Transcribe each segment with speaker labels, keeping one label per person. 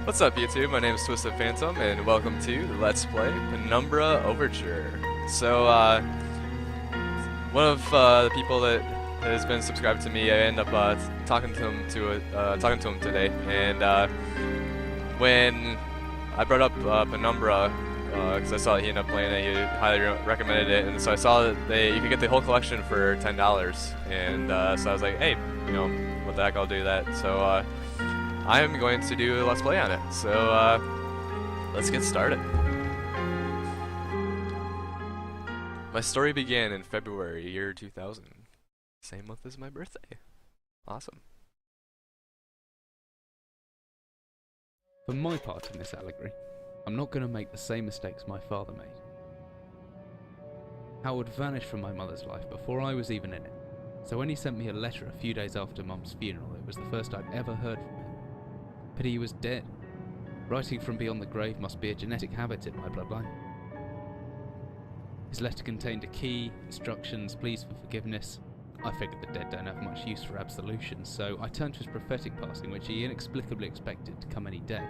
Speaker 1: What's up, YouTube? My name is Twisted Phantom, and welcome to Let's Play Penumbra Overture. So, one of the people that has been subscribed to me, I end up talking to him today, and when I brought up Penumbra, because I saw that he ended up playing it, he highly recommended it, and so I saw that you could get the whole collection for $10, and so I was like, hey, you know, what the heck, I'll do that. So I am going to do a Let's Play on it, so let's get started. My story began in February, year 2000. Same month as my birthday. Awesome.
Speaker 2: For my part in this allegory, I'm not going to make the same mistakes my father made. Howard vanished from my mother's life before I was even in it, so when he sent me a letter a few days after Mum's funeral, it was the first I'd ever heard from him. Pity he was dead. Writing from beyond the grave must be a genetic habit in my bloodline. His letter contained a key, instructions, pleas for forgiveness. I figured the dead don't have much use for absolution, so I turned to his prophetic passing, which he inexplicably expected to come any day.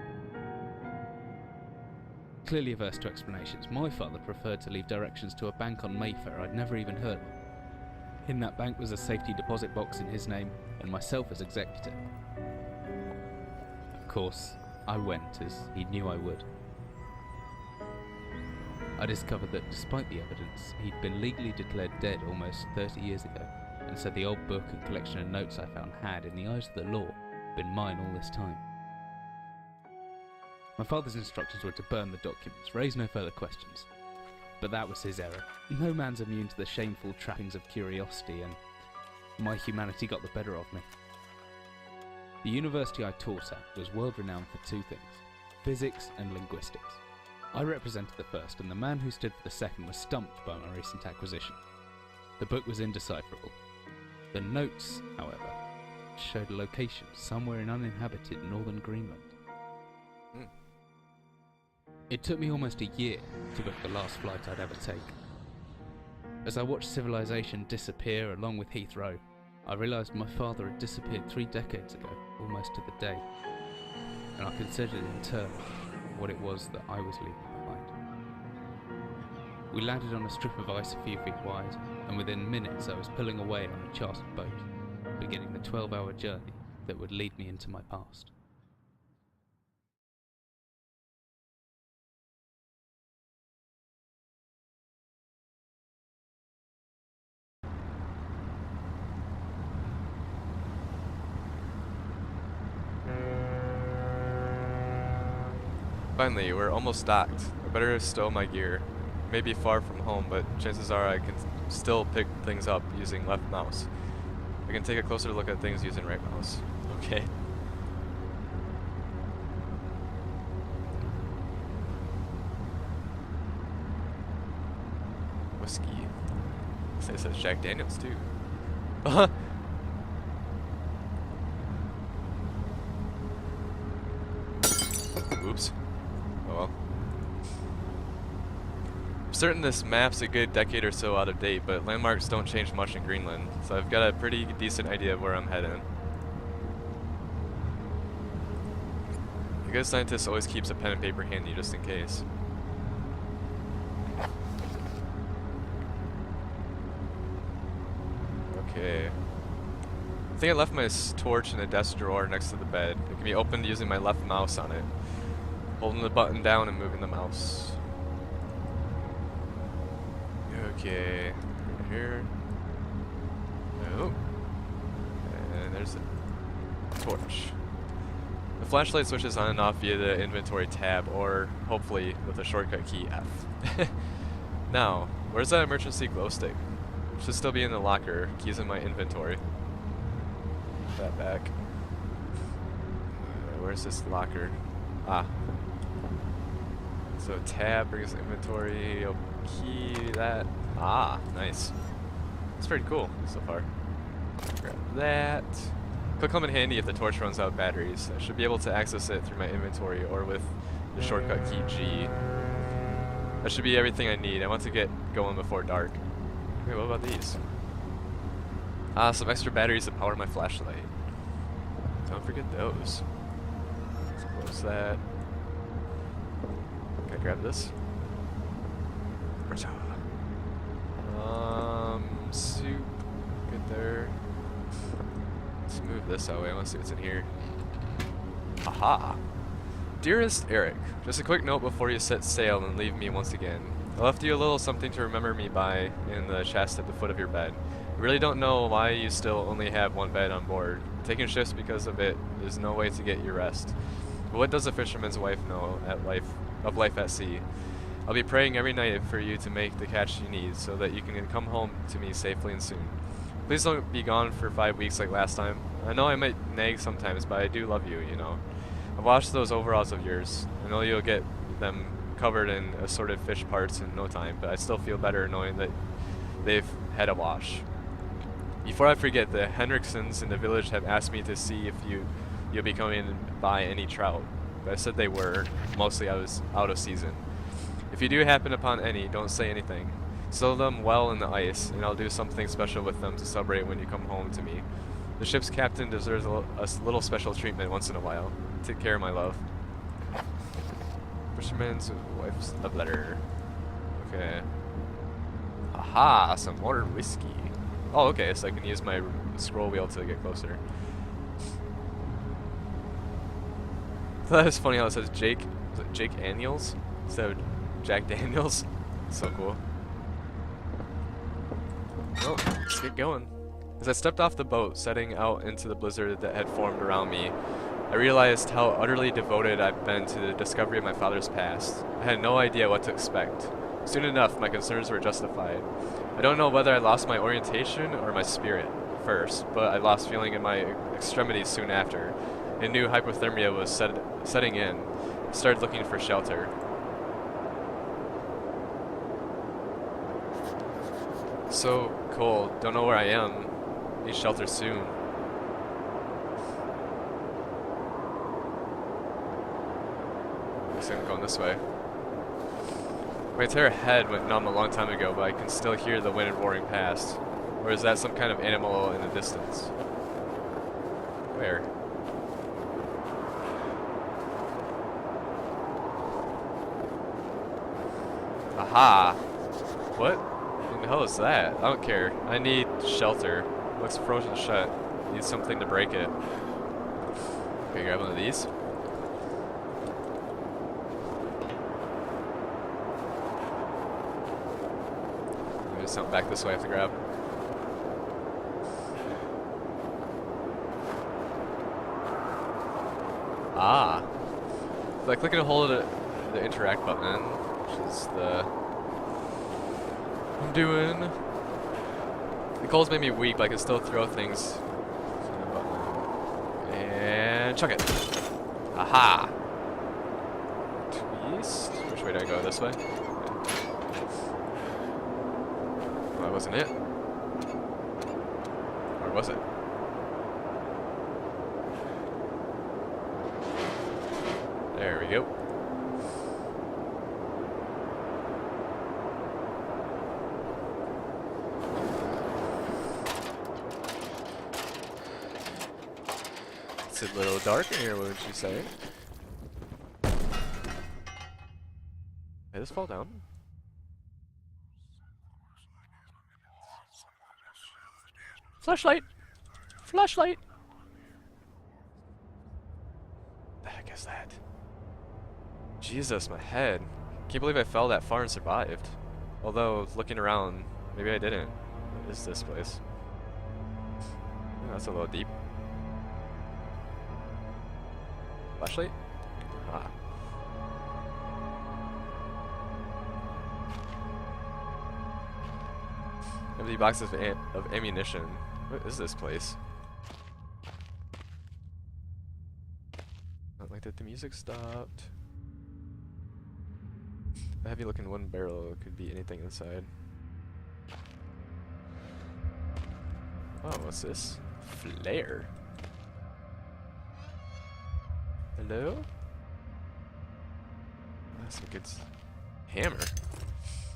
Speaker 2: Clearly averse to explanations, my father preferred to leave directions to a bank on Mayfair I'd never even heard of. In that bank was a safety deposit box in his name, and myself as executor. Of course, I went, as he knew I would. I discovered that despite the evidence, he'd been legally declared dead almost 30 years ago, and so the old book and collection of notes I found had, in the eyes of the law, been mine all this time. My father's instructions were to burn the documents, raise no further questions. But that was his error. No man's immune to the shameful trappings of curiosity, and my humanity got the better of me. The university I taught at was world-renowned for two things: physics and linguistics. I represented the first, and the man who stood for the second was stumped by my recent acquisition. The book was indecipherable. The notes, however, showed a location somewhere in uninhabited northern Greenland. It took me almost a year to book the last flight I'd ever take. As I watched civilization disappear along with Heathrow, I realised my father had disappeared 3 decades ago, almost to the day, and I considered in turn what it was that I was leaving behind. We landed on a strip of ice a few feet wide, and within minutes I was pulling away on a chartered boat, beginning the 12-hour journey that would lead me into my past.
Speaker 1: Finally, we're almost docked. I better stow my gear. It may be far from home, but chances are I can still pick things up using left mouse. I can take a closer look at things using right mouse. Okay. Whiskey. It says Jack Daniels too. Oops. Oh well. I'm certain this map's a good decade or so out of date, but landmarks don't change much in Greenland, so I've got a pretty decent idea of where I'm heading. A good scientist always keeps a pen and paper handy just in case. Okay. I think I left my torch in a desk drawer next to the bed. It can be opened using my left mouse on it, holding the button down and moving the mouse. Okay, here. Oh, and there's a torch. The flashlight switches on and off via the inventory tab, or hopefully with the shortcut key F. Now, where's that emergency glow stick? It should still be in the locker. Keys in my inventory. Put that back. Where's this locker? Ah. So tab brings inventory. Oh, key that. Ah, nice. It's pretty cool so far. Grab that. Could come in handy if the torch runs out of batteries. I should be able to access it through my inventory or with the shortcut key G. That should be everything I need. I want to get going before dark. Okay, what about these? Ah, some extra batteries to power my flashlight. Don't forget those. Let's close There's that. Can I grab this? Soup. Good there. Let's move this that way. I want to see what's in here. Haha. Dearest Eric, just a quick note before you set sail and leave me once again. I left you a little something to remember me by in the chest at the foot of your bed. I really don't know why you still only have one bed on board. Taking shifts because of it is no way to get your rest. But what does a fisherman's wife know of life at sea? I'll be praying every night for you to make the catch you need so that you can come home to me safely and soon. Please don't be gone for 5 weeks like last time. I know I might nag sometimes, but I do love you, you know. I've washed those overalls of yours. I know you'll get them covered in assorted fish parts in no time, but I still feel better knowing that they've had a wash. Before I forget, the Henriksons in the village have asked me to see if you'll be coming by any trout. But I said they were. Mostly I was out of season. If you do happen upon any, don't say anything. Sew them well in the ice, and I'll do something special with them to celebrate when you come home to me. The ship's captain deserves a little special treatment once in a while. Take care, my love. Fisherman's wife's love letter. Okay. Aha, some more whiskey. Oh, okay, so I can use my scroll wheel to get closer. I thought it was funny how it says Jake. Was it Jake Daniels instead of Jack Daniels? So cool. Well, let's get going. As I stepped off the boat, setting out into the blizzard that had formed around me, I realized how utterly devoted I've been to the discovery of my father's past. I had no idea what to expect. Soon enough, my concerns were justified. I don't know whether I lost my orientation or my spirit first, but I lost feeling in my extremities soon after. I knew hypothermia was setting in. I started looking for shelter. So cold, don't know where I am. Need shelter soon. Guess I'm going this way. My entire head went numb a long time ago, but I can still hear the wind roaring past. Or is that some kind of animal in the distance? Where? Aha! What? What the hell is that? I don't care. I need shelter. Looks frozen shut. Need something to break it. Okay, grab one of these. There's something back this way I have to grab. Ah. By clicking a hold of the interact button, which is the I'm doing. The cold's made me weak, but I can still throw things. And chuck it. Aha! Twist. Which way do I go? This way? Oh, that wasn't it. Or was it? There we go. It's a little dark in here, wouldn't you say? Did I just fall down? Flashlight! Flashlight! The heck is that? Jesus, my head. Can't believe I fell that far and survived. Although, looking around, maybe I didn't. What is this place? Oh, that's a little deep. Flashlight? Ah. Empty boxes of ammunition. What is this place? Not like that the music stopped. A heavy looking wooden barrel. Could be anything inside. Oh, what's this? Flare. Hello? That's a good hammer.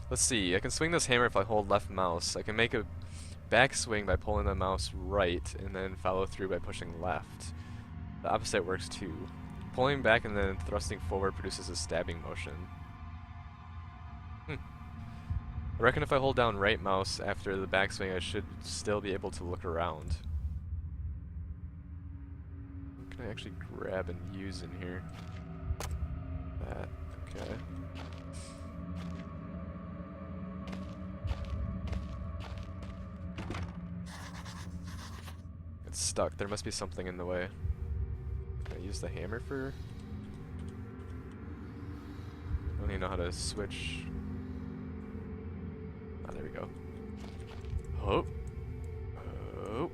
Speaker 1: Let's see, I can swing this hammer if I hold left mouse. I can make a back swing by pulling the mouse right and then follow through by pushing left. The opposite works too. pulling back and then thrusting forward produces a stabbing motion. I reckon if I hold down right mouse after the backswing, I should still be able to look around. What can I actually grab and use in here? That, okay. It's stuck. There must be something in the way. Can I use the hammer for... I don't even know how to switch. Ah, there we go. Oh. Oh.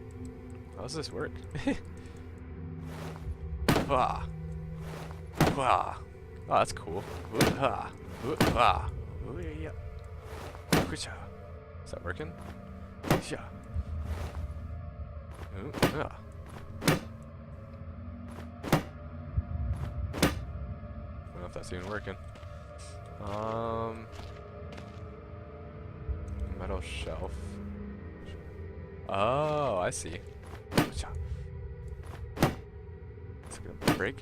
Speaker 1: How does this work? Ah. Ah. Oh, that's cool. Ah. Ah. Is that working? Yeah. Ah. I don't know if that's even working. Metal shelf. Oh, I see. It's gonna break.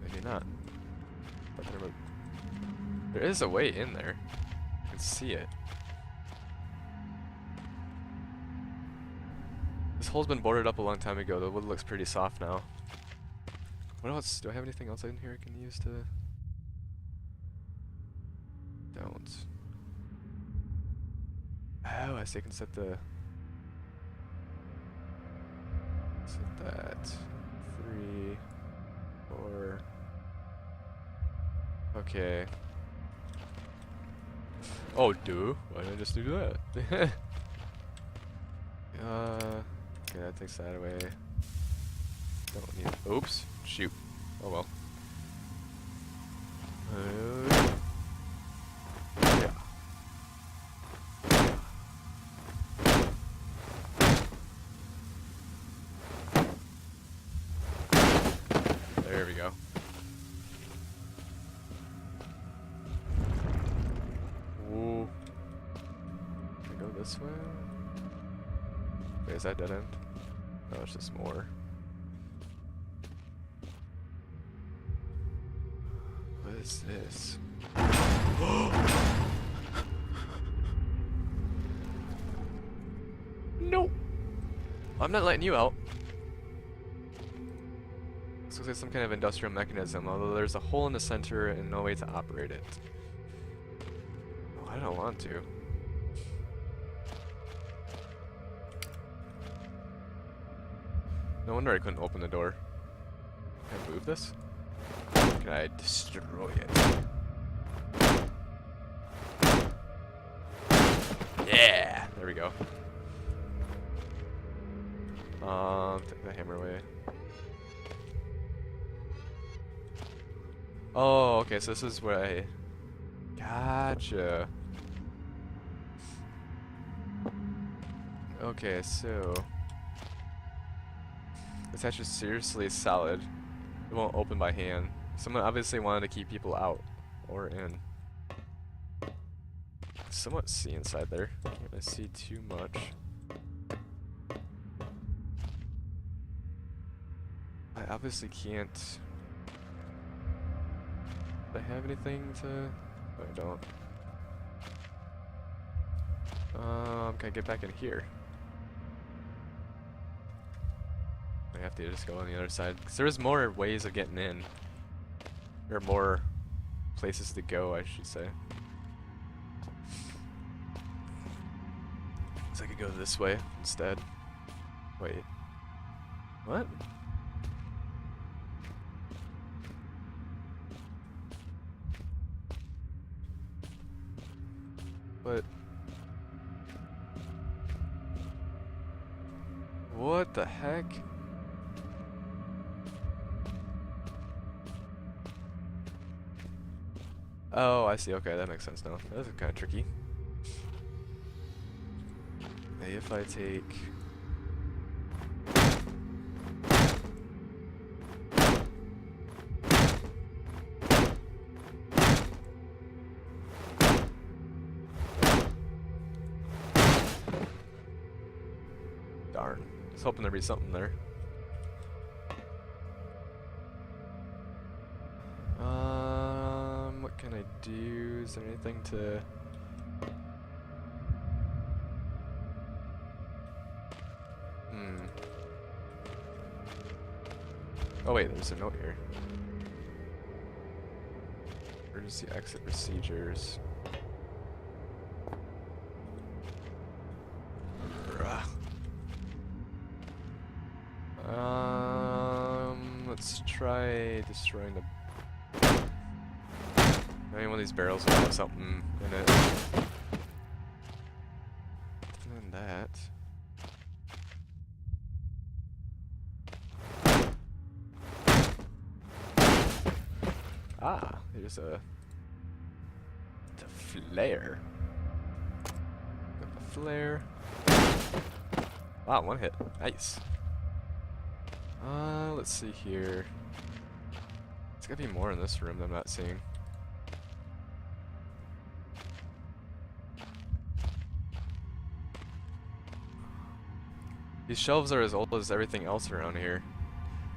Speaker 1: Maybe not. But there is a way in there. You can see it. This hole's been boarded up a long time ago. The wood looks pretty soft now. What else? Do I have anything else in here I can use to... Don't. Oh, I see I can set the... Set that. 3, 4... Okay. Oh, duh. Why didn't I just do that? Okay, that takes that away. Don't need... Oops. Shoot. Oh well. Yeah. There we go. Ooh. Can I go this way? Wait, is that dead end? No, it's just more. What is this? No! I'm not letting you out. This looks like some kind of industrial mechanism, although there's a hole in the center and no way to operate it. Oh, I don't want to. No wonder I couldn't open the door. Can I move this? Can I destroy it? Yeah! There we go. Take the hammer away. Oh, okay, so this is where I... Gotcha. Okay, so... This hatch is seriously solid. It won't open by hand. Someone obviously wanted to keep people out or in. Somewhat see inside there. Can't really see too much. I obviously can't. Do I have anything to? No, I don't. Can I get back in here? I have to just go on the other side. Because there's more ways of getting in. There are more places to go, I should say. So I could go this way instead. Wait. What? But... What the heck? Oh, I see. Okay, that makes sense now. That was kind of tricky. Maybe if I take... Darn. I was hoping there'd be something there. I do? Is there anything to... Oh wait, there's a note here. Emergency exit procedures. Let's try destroying the... Maybe one of these barrels will have something in it. And that. Ah, there's a flare. Got the flare. Wow, one hit. Nice. Let's see here. There's gotta be more in this room that I'm not seeing. These shelves are as old as everything else around here.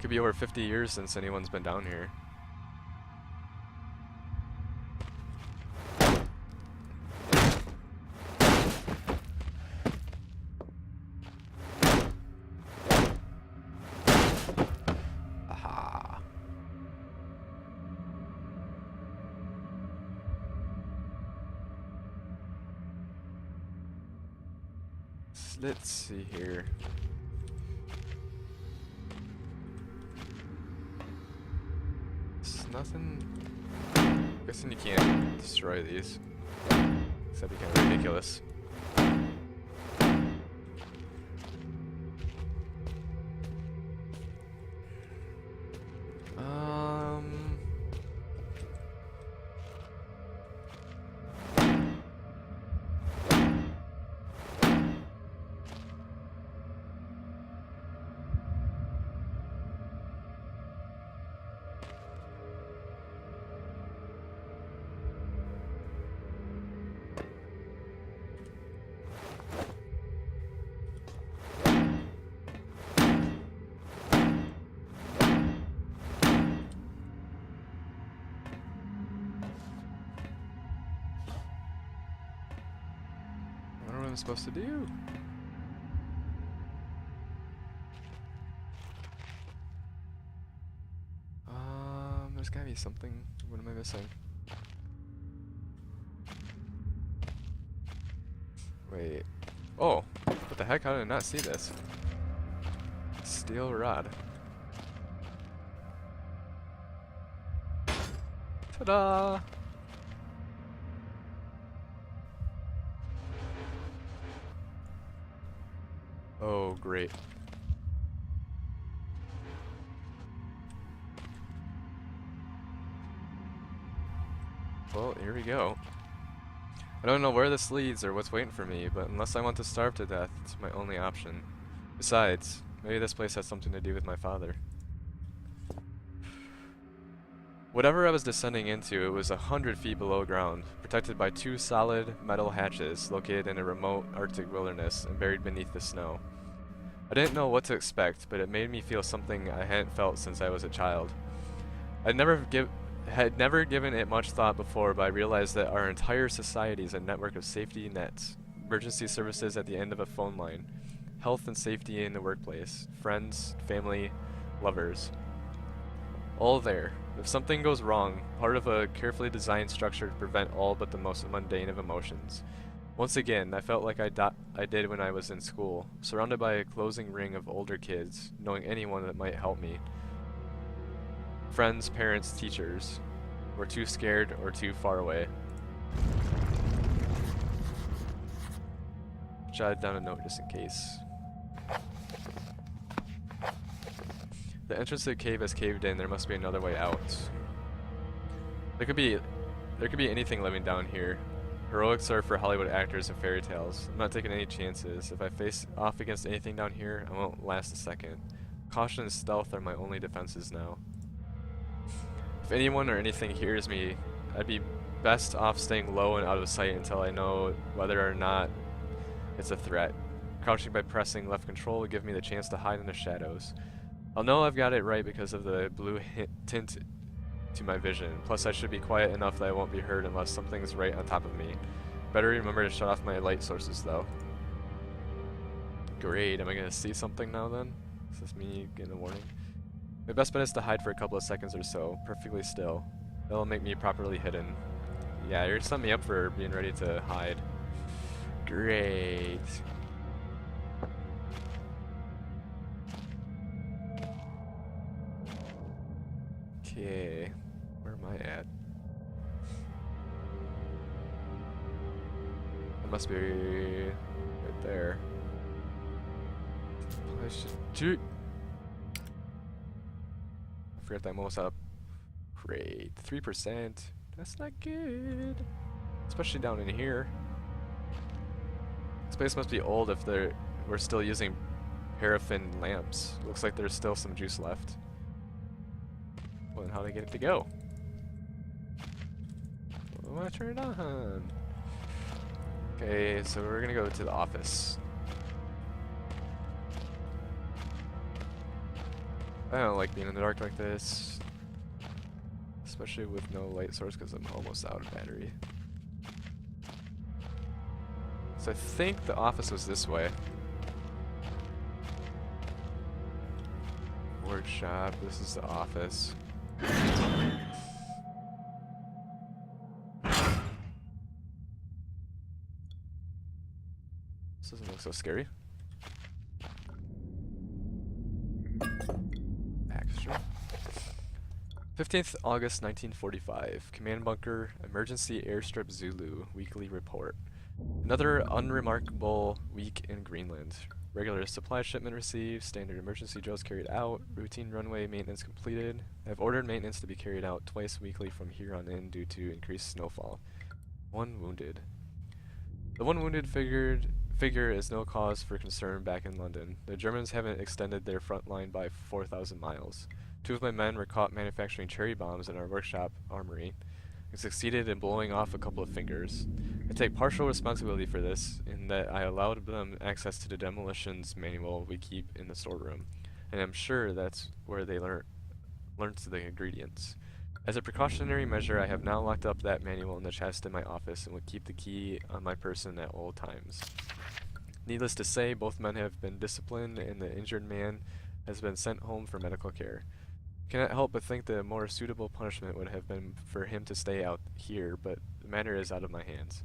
Speaker 1: Could be over 50 years since anyone's been down here. Aha. Let's see here. Nothing. Guessing you can't destroy these. That'd be kind of ridiculous. What am I supposed to do? There's gotta be something. What am I missing? Wait. Oh, what the heck? How did I not see this? Steel rod. Ta-da! Oh, great. Well, here we go. I don't know where this leads or what's waiting for me, but unless I want to starve to death, it's my only option. Besides, maybe this place has something to do with my father. Whatever I was descending into, it was 100 feet below ground, protected by 2 solid metal hatches located in a remote Arctic wilderness and buried beneath the snow. I didn't know what to expect, but it made me feel something I hadn't felt since I was a child. Had never given it much thought before, but I realized that our entire society is a network of safety nets, emergency services at the end of a phone line, health and safety in the workplace, friends, family, lovers. All there. If something goes wrong, part of a carefully designed structure to prevent all but the most mundane of emotions. Once again, I felt like I did when I was in school, surrounded by a closing ring of older kids, knowing anyone that might help me. Friends, parents, teachers were too scared or too far away. Jotted down a note just in case. The entrance to the cave has caved in. There must be another way out. There could be anything living down here. Heroics are for Hollywood actors and fairy tales. I'm not taking any chances. If I face off against anything down here, I won't last a second. Caution and stealth are my only defenses now. If anyone or anything hears me, I'd be best off staying low and out of sight until I know whether or not it's a threat. Crouching by pressing left control will give me the chance to hide in the shadows. I'll know I've got it right because of the blue tint to my vision. Plus, I should be quiet enough that I won't be heard unless something's right on top of me. Better remember to shut off my light sources, though. Great, am I gonna see something now then? Is this me getting a warning? My best bet is to hide for a couple of seconds or so, perfectly still. That'll make me properly hidden. Yeah, you're setting me up for being ready to hide. Great. Okay, where am I at? I must be right there. I forgot that I'm almost up. Great, 3%. That's not good. Especially down in here. This place must be old if we're still using paraffin lamps. Looks like there's still some juice left. Well, then how do I get it to go? I want to turn it on. Okay, so we're gonna go to the office. I don't like being in the dark like this, especially with no light source because I'm almost out of battery. So I think the office was this way. Workshop, this is the office. This doesn't look so scary. Extra. 15th August 1945. Command Bunker, Emergency Airstrip Zulu, Weekly Report. Another unremarkable week in Greenland. Regular supply shipment received, standard emergency drills carried out, routine runway maintenance completed. I have ordered maintenance to be carried out twice weekly from here on in due to increased snowfall. 1 wounded. The 1 wounded figure is no cause for concern back in London. The Germans haven't extended their front line by 4,000 miles. 2 of my men were caught manufacturing cherry bombs in our workshop armory and succeeded in blowing off a couple of fingers. I take partial responsibility for this in that I allowed them access to the demolitions manual we keep in the storeroom, and I'm sure that's where they learned the ingredients. As a precautionary measure, I have now locked up that manual in the chest in my office and will keep the key on my person at all times. Needless to say, both men have been disciplined and the injured man has been sent home for medical care. I cannot help but think the more suitable punishment would have been for him to stay out here, but the matter is out of my hands.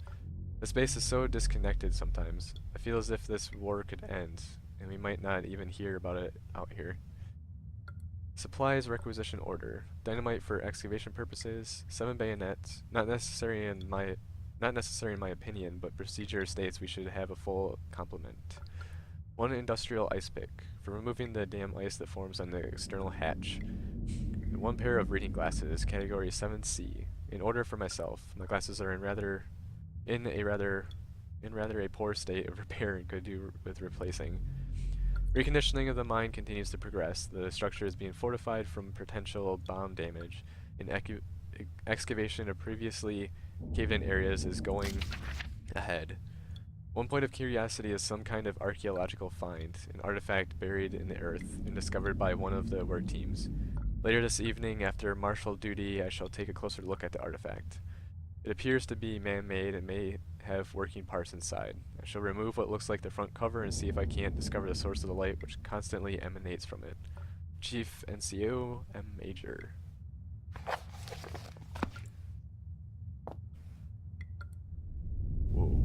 Speaker 1: The space is so disconnected sometimes. I feel as if this war could end, and we might not even hear about it out here. Supplies requisition order. Dynamite for excavation purposes. 7 bayonets. Not necessary in my opinion, but procedure states we should have a full complement. 1 industrial ice pick for removing the damn ice that forms on the external hatch. And 1 pair of reading glasses, category 7C. In order for myself. My glasses are in rather a poor state of repair and could do with replacing. Reconditioning of the mine continues to progress. The structure is being fortified from potential bomb damage, and excavation of previously caved-in areas is going ahead. 1 point of curiosity is some kind of archaeological find, an artifact buried in the earth and discovered by one of the work teams. Later this evening, after martial duty, I shall take a closer look at the artifact. It appears to be man-made and may have working parts inside. I shall remove what looks like the front cover and see if I can't discover the source of the light which constantly emanates from it. Chief NCO M. Major. Whoa.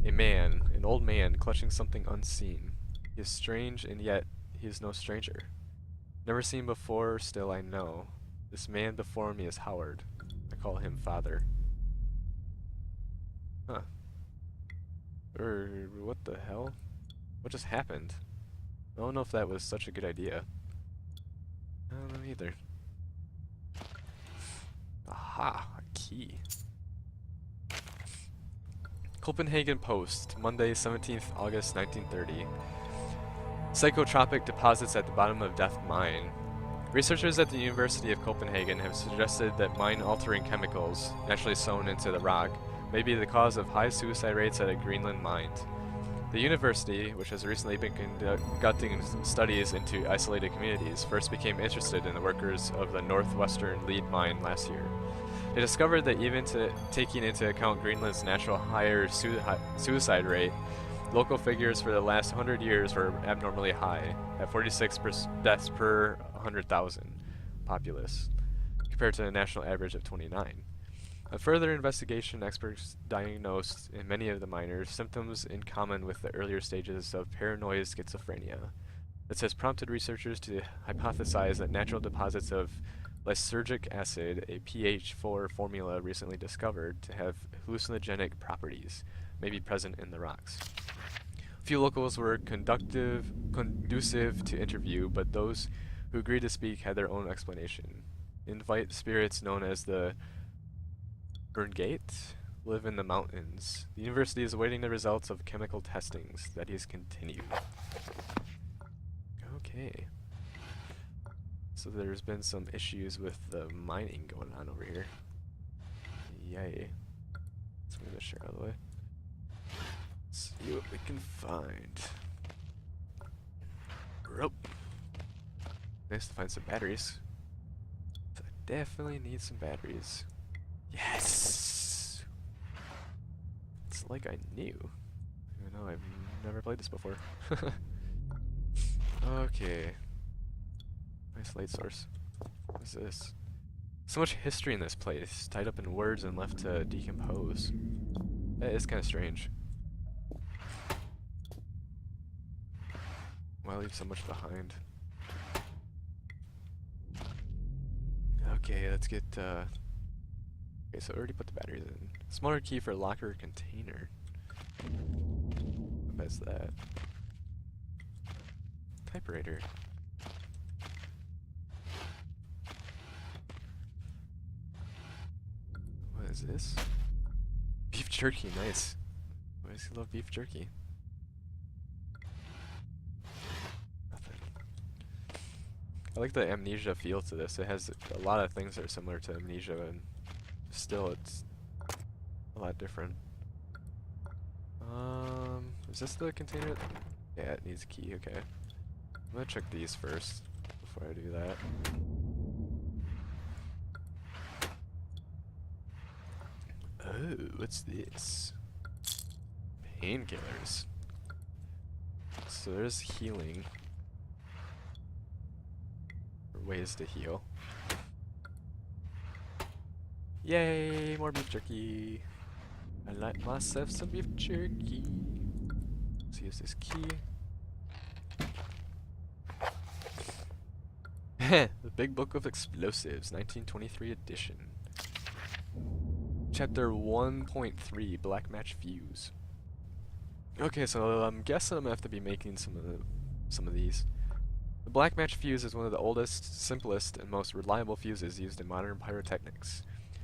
Speaker 1: A man, an old man, clutching something unseen. He is strange, and yet he is no stranger. Never seen before, still I know. This man before me is Howard. I call him Father. Huh. What the hell? What just happened? I don't know if that was such a good idea. I don't know either. Aha! A key. Copenhagen Post, Monday, 17th August 1930. Psychotropic deposits at the bottom of Death Mine. Researchers at the University of Copenhagen have suggested that mine-altering chemicals, naturally sown into the rock, may be the cause of high suicide rates at a Greenland mine. The university, which has recently been conducting studies into isolated communities, first became interested in the workers of the northwestern lead mine last year. They discovered that even taking into account Greenland's natural higher suicide rate, local figures for the last 100 years were abnormally high, at 46 deaths per 100,000 populace, compared to the national average of 29. On further investigation, experts diagnosed in many of the miners symptoms in common with the earlier stages of paranoid schizophrenia. This has prompted researchers to hypothesize that natural deposits of lysergic acid, a pH4 formula recently discovered to have hallucinogenic properties, may be present in the rocks. Few locals were conducive to interview, but those who agreed to speak had their own explanation. Invite spirits known as the Berngate live in the mountains. The university is awaiting the results of chemical testings. That is continued. Okay. So there's been some issues with the mining going on over here. Yay. Let's move this shirt out of the way. See what we can find. Rope. Nice to find some batteries. So I definitely need some batteries. Yes! It's like I knew. Even though I've never played this before. Okay. Nice light source. What's this? So much history in this place, tied up in words and left to decompose. That is kind of strange. Why leave so much behind? Okay, let's get, okay, so I already put the batteries in. Smaller key for locker container. What is that? Typewriter. What is this? Beef jerky, nice. Why does he love beef jerky? Nothing. I like the Amnesia feel to this. It has a lot of things that are similar to Amnesia, and still it's a lot different. Is this the container? Yeah, it needs a key, okay. I'm gonna check these first before I do that. Oh, what's this? Painkillers. So there's healing. Or ways to heal. Yay, more beef jerky. I like myself some beef jerky. Let's use this key. The Big Book of Explosives, 1923 edition. Chapter 1.3, Black Match Fuse. Okay, so I'm guessing I'm gonna have to be making some of these. The Black Match Fuse is one of the oldest, simplest, and most reliable fuses used in modern pyrotechnics.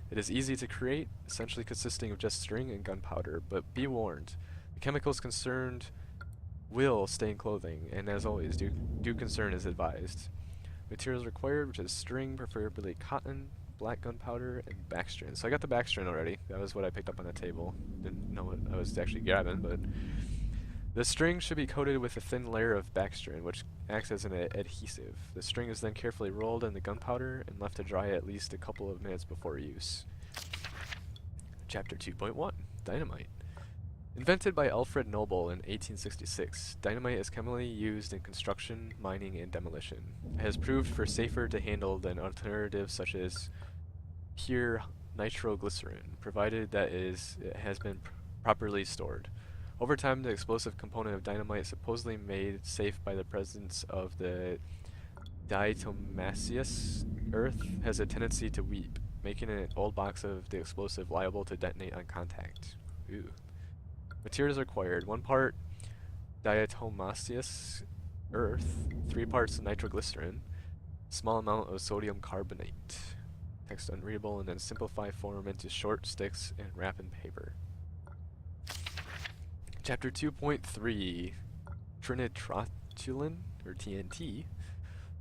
Speaker 1: It is easy to create, essentially consisting of just string and gunpowder, but be warned, the chemicals concerned will stain clothing, and as always, due concern is advised. Materials required, which is string, preferably cotton, black gunpowder, and backstrand. So I got the backstrand already. That was what I picked up on the table. Didn't know what I was actually grabbing, but the string should be coated with a thin layer of backstrand, which acts as an adhesive. The string is then carefully rolled in the gunpowder and left to dry at least a couple of minutes before use. Chapter 2.1, Dynamite. Invented by Alfred Noble in 1866, dynamite is commonly used in construction, mining, and demolition. It has proved for safer to handle than alternatives such as pure nitroglycerin, provided that it has been properly stored. Over time, the explosive component of dynamite, supposedly made safe by the presence of the diatomaceous earth, has a tendency to weep, making an old box of the explosive liable to detonate on contact. Ooh. Materials required: 1 part diatomaceous earth, 3 parts nitroglycerin, small amount of sodium carbonate. Text unreadable, and then simplify form into short sticks and wrap in paper. Chapter 2.3, Trinitrotulin, or TNT.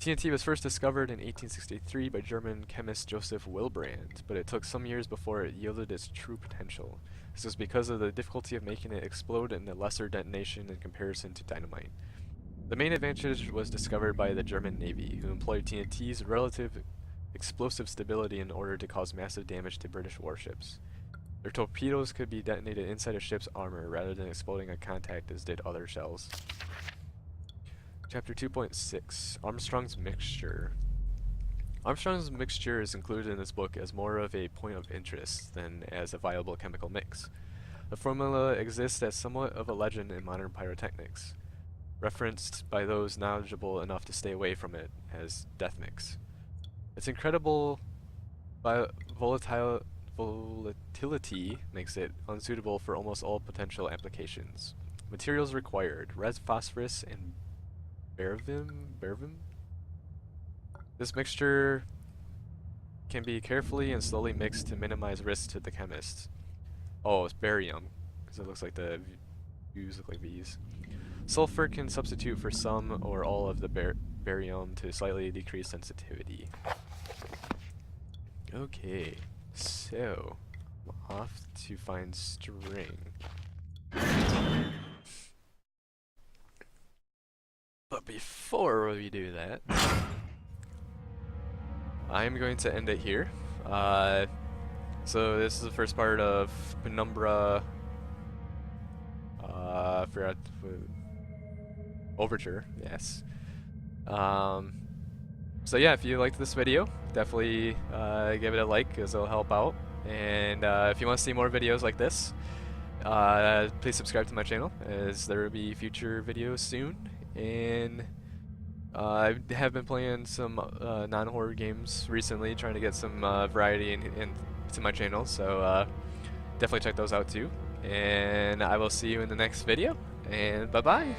Speaker 1: TNT was first discovered in 1863 by German chemist Joseph Wilbrand, but it took some years before it yielded its true potential. This was because of the difficulty of making it explode in a lesser detonation in comparison to dynamite. The main advantage was discovered by the German Navy, who employed TNT's relative explosive stability in order to cause massive damage to British warships. Their torpedoes could be detonated inside a ship's armor rather than exploding on contact as did other shells. Chapter 2.6 Armstrong's Mixture. Armstrong's mixture is included in this book as more of a point of interest than as a viable chemical mix. The formula exists as somewhat of a legend in modern pyrotechnics, referenced by those knowledgeable enough to stay away from it as death mix. Its incredible volatility makes it unsuitable for almost all potential applications. Materials required: red phosphorus and Bervim? This mixture can be carefully and slowly mixed to minimize risk to the chemist. Oh, it's barium, because it looks like the V's look like V's. Sulfur can substitute for some or all of the barium to slightly decrease sensitivity. Okay, so I'm off to find string. But before we do that, I'm going to end it here. So this is the first part of Penumbra Overture, yes. So yeah, if you liked this video, definitely give it a like, as it'll help out. And if you want to see more videos like this, please subscribe to my channel, as there will be future videos soon. And I have been playing some non-horror games recently, trying to get some variety into my channel, so definitely check those out too. And I will see you in the next video, and bye-bye!